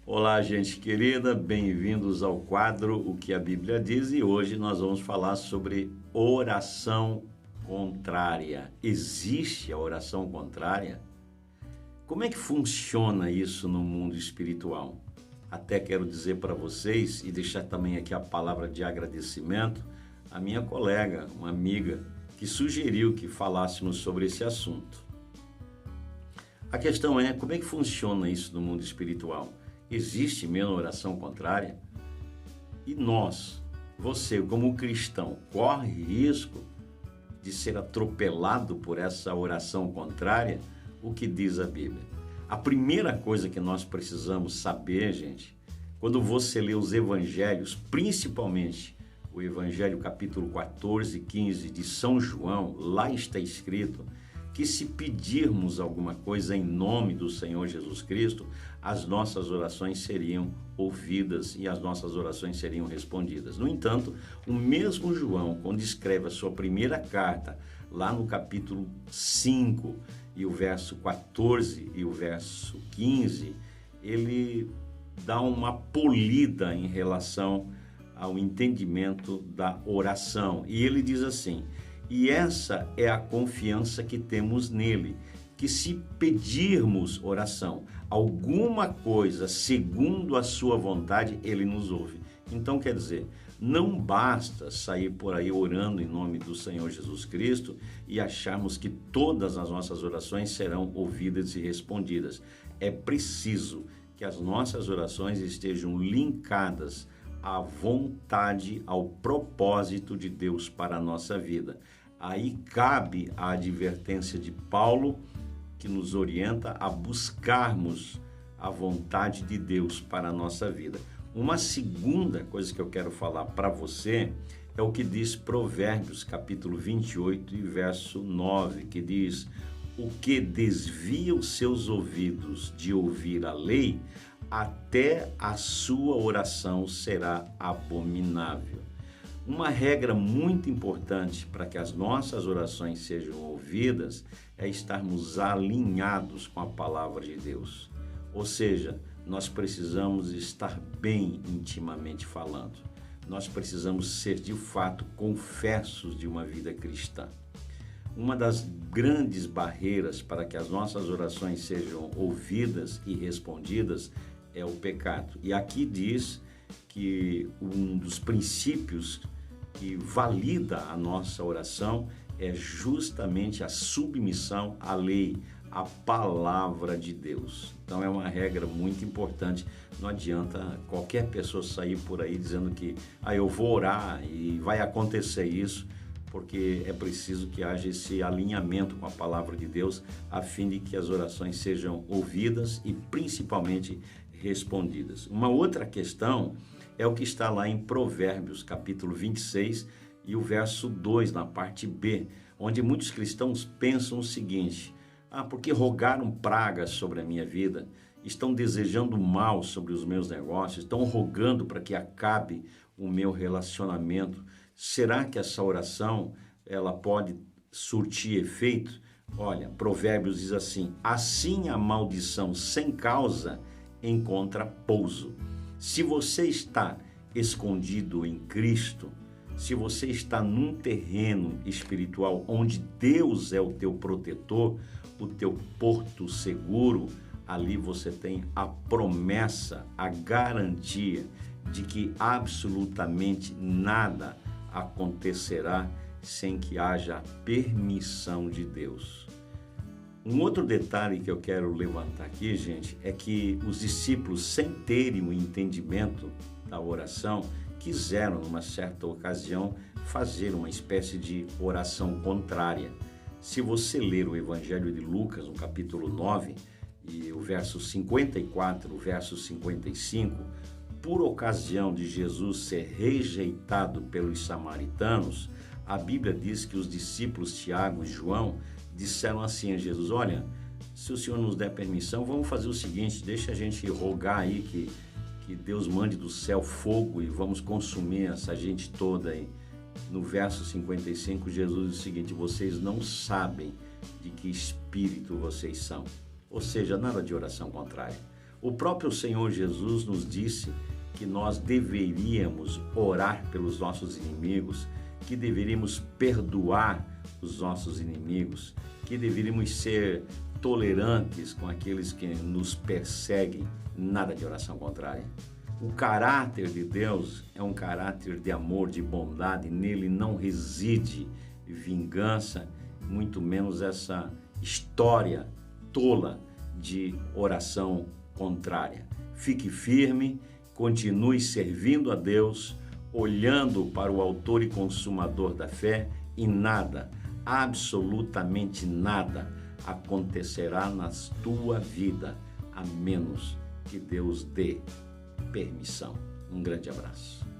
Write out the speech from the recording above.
Olá, gente querida, bem-vindos ao quadro O que a Bíblia diz, e hoje nós vamos falar sobre oração contrária. Existe a oração contrária? Como é que funciona isso no mundo espiritual? Até quero dizer para vocês e deixar também aqui a palavra de agradecimento à minha colega, uma amiga, que sugeriu que falássemos sobre esse assunto. A questão é, como é que funciona isso no mundo espiritual? Existe mesmo oração contrária? E nós, você como cristão, corre risco de ser atropelado por essa oração contrária? O que diz a Bíblia? A primeira coisa que nós precisamos saber, gente, quando você lê os evangelhos, principalmente o evangelho capítulo 14 e 15 de São João, lá está escrito que se pedirmos alguma coisa em nome do Senhor Jesus Cristo, as nossas orações seriam ouvidas e as nossas orações seriam respondidas. No entanto, o mesmo João, quando escreve a sua primeira carta, lá no capítulo 5, e o verso 14 e o verso 15, ele dá uma polida em relação ao entendimento da oração. E ele diz assim: e essa é a confiança que temos nele, que se pedirmos oração, alguma coisa segundo a sua vontade, ele nos ouve. Então, quer dizer, não basta sair por aí orando em nome do Senhor Jesus Cristo e acharmos que todas as nossas orações serão ouvidas e respondidas. É preciso que as nossas orações estejam linkadas à vontade, ao propósito de Deus para a nossa vida. Aí cabe a advertência de Paulo, que nos orienta a buscarmos a vontade de Deus para a nossa vida. Uma segunda coisa que eu quero falar para você é o que diz Provérbios, capítulo 28 e verso 9, que diz: o que desvia os seus ouvidos de ouvir a lei, até a sua oração será abominável. Uma regra muito importante para que as nossas orações sejam ouvidas é estarmos alinhados com a palavra de Deus. Ou seja, nós precisamos estar bem intimamente falando. Nós precisamos ser de fato confessos de uma vida cristã. Uma das grandes barreiras para que as nossas orações sejam ouvidas e respondidas é o pecado. E aqui diz que um dos princípios que valida a nossa oração é justamente a submissão à lei, à palavra de Deus. Então é uma regra muito importante. Não adianta qualquer pessoa sair por aí dizendo que eu vou orar e vai acontecer isso, porque é preciso que haja esse alinhamento com a palavra de Deus, a fim de que as orações sejam ouvidas e principalmente respondidas. Uma outra questão é o que está lá em Provérbios, capítulo 26 e o verso 2, na parte B, onde muitos cristãos pensam o seguinte: porque rogaram pragas sobre a minha vida, estão desejando mal sobre os meus negócios, estão rogando para que acabe o meu relacionamento. Será que essa oração ela pode surtir efeito? Olha, Provérbios diz assim: assim a maldição sem causa encontra pouso. Se você está escondido em Cristo, se você está num terreno espiritual onde Deus é o teu protetor, o teu porto seguro, ali você tem a promessa, a garantia de que absolutamente nada acontecerá sem que haja a permissão de Deus. Um outro detalhe que eu quero levantar aqui, gente, é que os discípulos, sem terem o entendimento da oração, quiseram, numa certa ocasião, fazer uma espécie de oração contrária. Se você ler o Evangelho de Lucas, no capítulo 9, e o verso 54, o verso 55, por ocasião de Jesus ser rejeitado pelos samaritanos, a Bíblia diz que os discípulos Tiago e João disseram assim a Jesus: olha, se o Senhor nos der permissão, vamos fazer o seguinte, deixa a gente rogar aí que Deus mande do céu fogo e vamos consumir essa gente toda aí. No verso 55, Jesus diz o seguinte: vocês não sabem de que espírito vocês são. Ou seja, nada de oração contrária. O próprio Senhor Jesus nos disse que nós deveríamos orar pelos nossos inimigos, que deveríamos perdoar os nossos inimigos, que deveríamos ser tolerantes com aqueles que nos perseguem. Nada de oração contrária. O caráter de Deus é um caráter de amor, de bondade. Nele não reside vingança, muito menos essa história tola de oração contrária. Fique firme, continue servindo a Deus, olhando para o autor e consumador da fé, e nada, absolutamente nada, acontecerá na tua vida, a menos que Deus dê permissão. Um grande abraço.